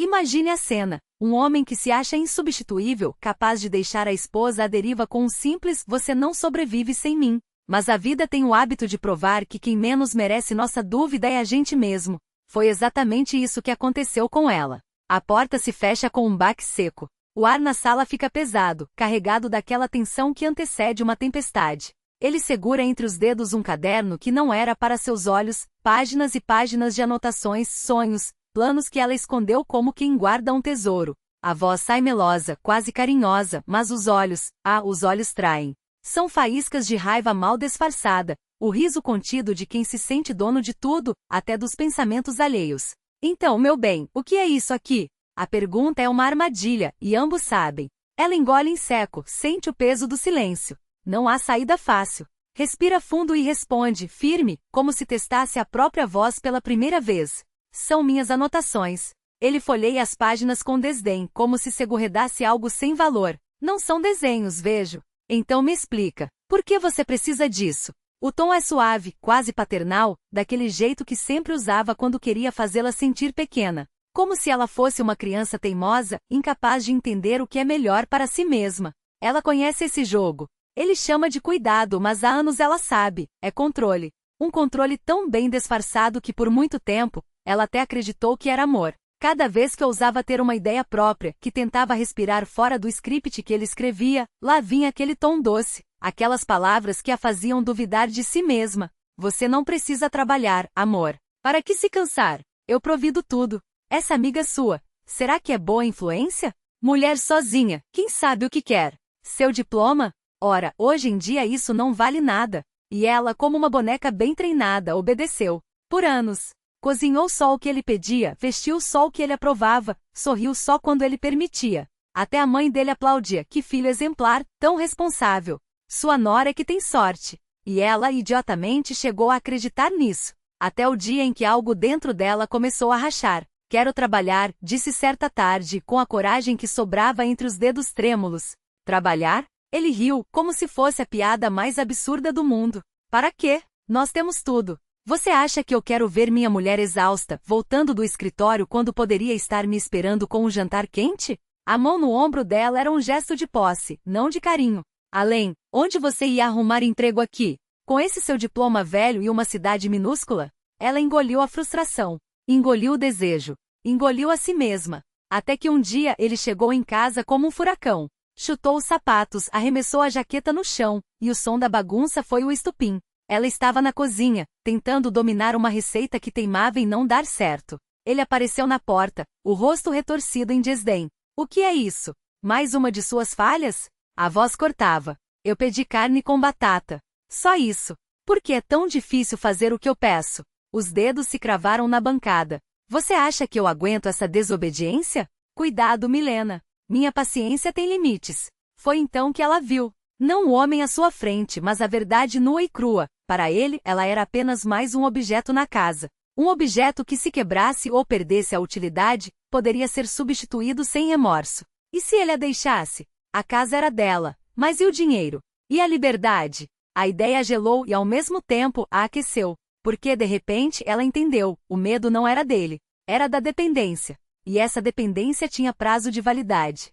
Imagine a cena. Um homem que se acha insubstituível, capaz de deixar a esposa à deriva com um simples "você não sobrevive sem mim". Mas a vida tem o hábito de provar que quem menos merece nossa dúvida é a gente mesmo. Foi exatamente isso que aconteceu com ela. A porta se fecha com um baque seco. O ar na sala fica pesado, carregado daquela tensão que antecede uma tempestade. Ele segura entre os dedos um caderno que não era para seus olhos, páginas e páginas de anotações, sonhos, planos que ela escondeu como quem guarda um tesouro. A voz sai melosa, quase carinhosa, mas os olhos traem. São faíscas de raiva mal disfarçada, o riso contido de quem se sente dono de tudo, até dos pensamentos alheios. Então, meu bem, o que é isso aqui? A pergunta é uma armadilha, e ambos sabem. Ela engole em seco, sente o peso do silêncio. Não há saída fácil. Respira fundo e responde, firme, como se testasse a própria voz pela primeira vez. São minhas anotações. Ele folheia as páginas com desdém, como se segurredasse algo sem valor. Não são desenhos, vejo. Então me explica, por que você precisa disso? O tom é suave, quase paternal, daquele jeito que sempre usava quando queria fazê-la sentir pequena. Como se ela fosse uma criança teimosa, incapaz de entender o que é melhor para si mesma. Ela conhece esse jogo. Ele chama de cuidado, mas há anos ela sabe, é controle. Um controle tão bem disfarçado que por muito tempo, ela até acreditou que era amor. Cada vez que ousava ter uma ideia própria, que tentava respirar fora do script que ele escrevia, lá vinha aquele tom doce, aquelas palavras que a faziam duvidar de si mesma. Você não precisa trabalhar, amor. Para que se cansar? Eu provido tudo. Essa amiga sua, será que é boa influência? Mulher sozinha, quem sabe o que quer? Seu diploma? Ora, hoje em dia isso não vale nada. E ela, como uma boneca bem treinada, obedeceu. Por anos. Cozinhou só o que ele pedia, vestiu só o que ele aprovava, sorriu só quando ele permitia. Até a mãe dele aplaudia, que filho exemplar, tão responsável. Sua nora é que tem sorte. E ela, idiotamente, chegou a acreditar nisso. Até o dia em que algo dentro dela começou a rachar. Quero trabalhar, disse certa tarde, com a coragem que sobrava entre os dedos trêmulos. Trabalhar? Ele riu, como se fosse a piada mais absurda do mundo. Para quê? Nós temos tudo. Você acha que eu quero ver minha mulher exausta, voltando do escritório quando poderia estar me esperando com um jantar quente? A mão no ombro dela era um gesto de posse, não de carinho. Além, onde você ia arrumar emprego aqui? Com esse seu diploma velho e uma cidade minúscula? Ela engoliu a frustração. Engoliu o desejo. Engoliu a si mesma. Até que um dia ele chegou em casa como um furacão. Chutou os sapatos, arremessou a jaqueta no chão, e o som da bagunça foi o estupim. Ela estava na cozinha, tentando dominar uma receita que teimava em não dar certo. Ele apareceu na porta, o rosto retorcido em desdém. O que é isso? Mais uma de suas falhas? A voz cortava. Eu pedi carne com batata. Só isso. Por que é tão difícil fazer o que eu peço? Os dedos se cravaram na bancada. Você acha que eu aguento essa desobediência? Cuidado, Milena. Minha paciência tem limites. Foi então que ela viu. Não o homem à sua frente, mas a verdade nua e crua. Para ele, ela era apenas mais um objeto na casa. Um objeto que, se quebrasse ou perdesse a utilidade, poderia ser substituído sem remorso. E se ele a deixasse? A casa era dela. Mas e o dinheiro? E a liberdade? A ideia gelou e, ao mesmo tempo, a aqueceu. Porque, de repente, ela entendeu. O medo não era dele. Era da dependência. E essa dependência tinha prazo de validade.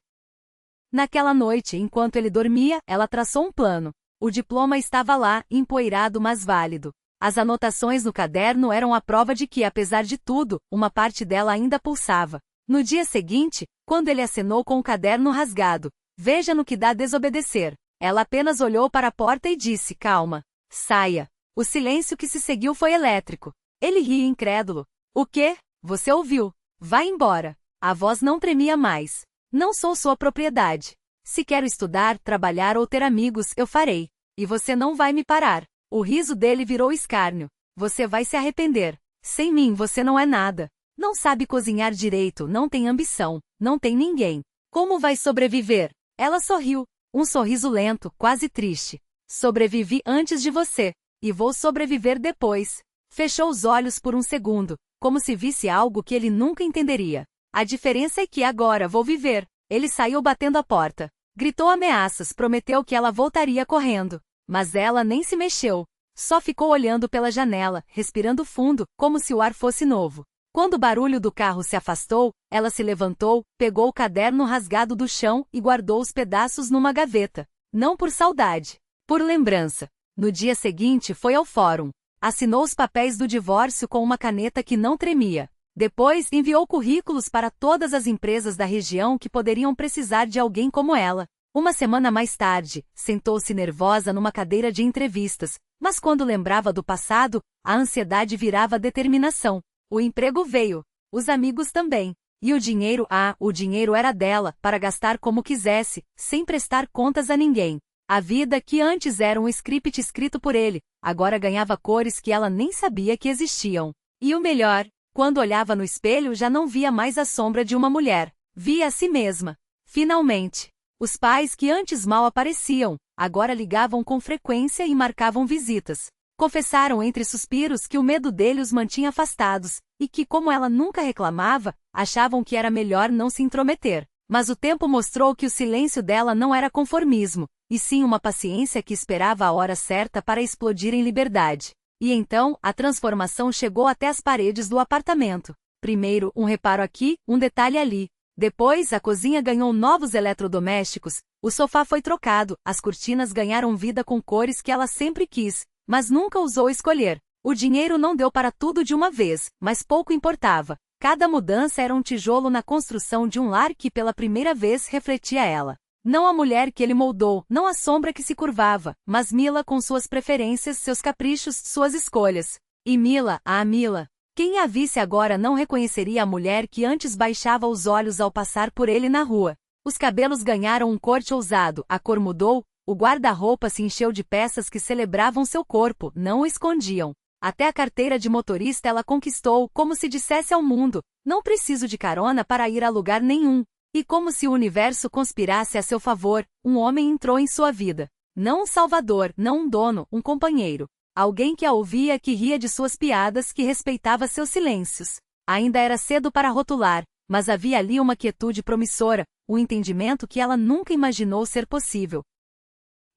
Naquela noite, enquanto ele dormia, ela traçou um plano. O diploma estava lá, empoeirado mas válido. As anotações no caderno eram a prova de que, apesar de tudo, uma parte dela ainda pulsava. No dia seguinte, quando ele acenou com o caderno rasgado, veja no que dá desobedecer. Ela apenas olhou para a porta e disse, calma. Saia. O silêncio que se seguiu foi elétrico. Ele ria incrédulo. O quê? Você ouviu? Vá embora. A voz não tremia mais. Não sou sua propriedade. Se quero estudar, trabalhar ou ter amigos, eu farei. E você não vai me parar. O riso dele virou escárnio. Você vai se arrepender. Sem mim você não é nada. Não sabe cozinhar direito, não tem ambição, não tem ninguém. Como vai sobreviver? Ela sorriu. Um sorriso lento, quase triste. Sobrevivi antes de você. E vou sobreviver depois. Fechou os olhos por um segundo, como se visse algo que ele nunca entenderia. A diferença é que agora vou viver. Ele saiu batendo a porta. Gritou ameaças, prometeu que ela voltaria correndo. Mas ela nem se mexeu. Só ficou olhando pela janela, respirando fundo, como se o ar fosse novo. Quando o barulho do carro se afastou, ela se levantou, pegou o caderno rasgado do chão e guardou os pedaços numa gaveta. Não por saudade, por lembrança. No dia seguinte foi ao fórum. Assinou os papéis do divórcio com uma caneta que não tremia. Depois, enviou currículos para todas as empresas da região que poderiam precisar de alguém como ela. Uma semana mais tarde, sentou-se nervosa numa cadeira de entrevistas, mas quando lembrava do passado, a ansiedade virava determinação. O emprego veio, os amigos também. E o dinheiro era dela, para gastar como quisesse, sem prestar contas a ninguém. A vida que antes era um script escrito por ele, agora ganhava cores que ela nem sabia que existiam. E o melhor, quando olhava no espelho já não via mais a sombra de uma mulher, via a si mesma. Finalmente. Os pais que antes mal apareciam, agora ligavam com frequência e marcavam visitas. Confessaram entre suspiros que o medo dele os mantinha afastados, e que, como ela nunca reclamava, achavam que era melhor não se intrometer. Mas o tempo mostrou que o silêncio dela não era conformismo, e sim uma paciência que esperava a hora certa para explodir em liberdade. E então, a transformação chegou até as paredes do apartamento. Primeiro, um reparo aqui, um detalhe ali. Depois, a cozinha ganhou novos eletrodomésticos, o sofá foi trocado, as cortinas ganharam vida com cores que ela sempre quis, mas nunca ousou escolher. O dinheiro não deu para tudo de uma vez, mas pouco importava. Cada mudança era um tijolo na construção de um lar que pela primeira vez refletia ela. Não a mulher que ele moldou, não a sombra que se curvava, mas Mila com suas preferências, seus caprichos, suas escolhas. E Mila, Mila. Quem a visse agora não reconheceria a mulher que antes baixava os olhos ao passar por ele na rua. Os cabelos ganharam um corte ousado, a cor mudou, o guarda-roupa se encheu de peças que celebravam seu corpo, não o escondiam. Até a carteira de motorista ela conquistou, como se dissesse ao mundo, não preciso de carona para ir a lugar nenhum. E como se o universo conspirasse a seu favor, um homem entrou em sua vida. Não um salvador, não um dono, um companheiro. Alguém que a ouvia, que ria de suas piadas, que respeitava seus silêncios. Ainda era cedo para rotular, mas havia ali uma quietude promissora, um entendimento que ela nunca imaginou ser possível.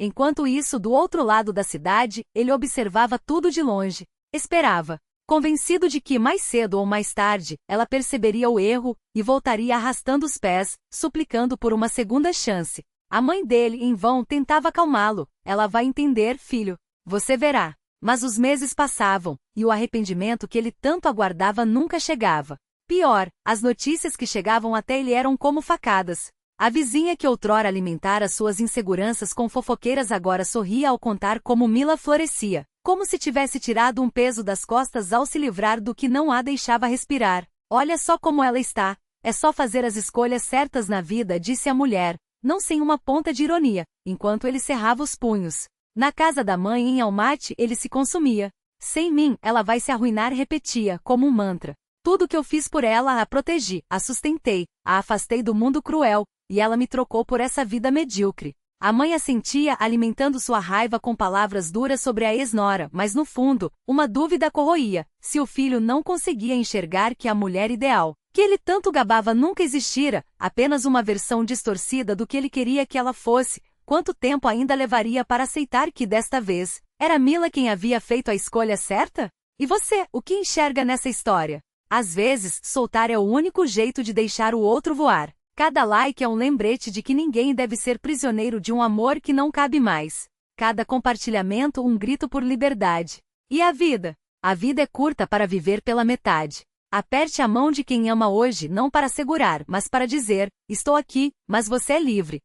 Enquanto isso, do outro lado da cidade, ele observava tudo de longe. Esperava, convencido de que mais cedo ou mais tarde, ela perceberia o erro e voltaria arrastando os pés, suplicando por uma segunda chance. A mãe dele, em vão, tentava acalmá-lo. Ela vai entender, filho. Você verá. Mas os meses passavam, e o arrependimento que ele tanto aguardava nunca chegava. Pior, as notícias que chegavam até ele eram como facadas. A vizinha que outrora alimentara suas inseguranças com fofoqueiras agora sorria ao contar como Mila florescia, como se tivesse tirado um peso das costas ao se livrar do que não a deixava respirar. Olha só como ela está, é só fazer as escolhas certas na vida, disse a mulher, não sem uma ponta de ironia, enquanto ele cerrava os punhos. Na casa da mãe em Almaty ele se consumia. Sem mim, ela vai se arruinar, repetia, como um mantra. Tudo que eu fiz por ela a protegi, a sustentei, a afastei do mundo cruel, e ela me trocou por essa vida medíocre. A mãe assentia, alimentando sua raiva com palavras duras sobre a ex-nora, mas no fundo, uma dúvida corroía, se o filho não conseguia enxergar que a mulher ideal, que ele tanto gabava nunca existira, apenas uma versão distorcida do que ele queria que ela fosse. Quanto tempo ainda levaria para aceitar que desta vez, era Mila quem havia feito a escolha certa? E você, o que enxerga nessa história? Às vezes, soltar é o único jeito de deixar o outro voar. Cada like é um lembrete de que ninguém deve ser prisioneiro de um amor que não cabe mais. Cada compartilhamento um grito por liberdade. E a vida? A vida é curta para viver pela metade. Aperte a mão de quem ama hoje não para segurar, mas para dizer, estou aqui, mas você é livre.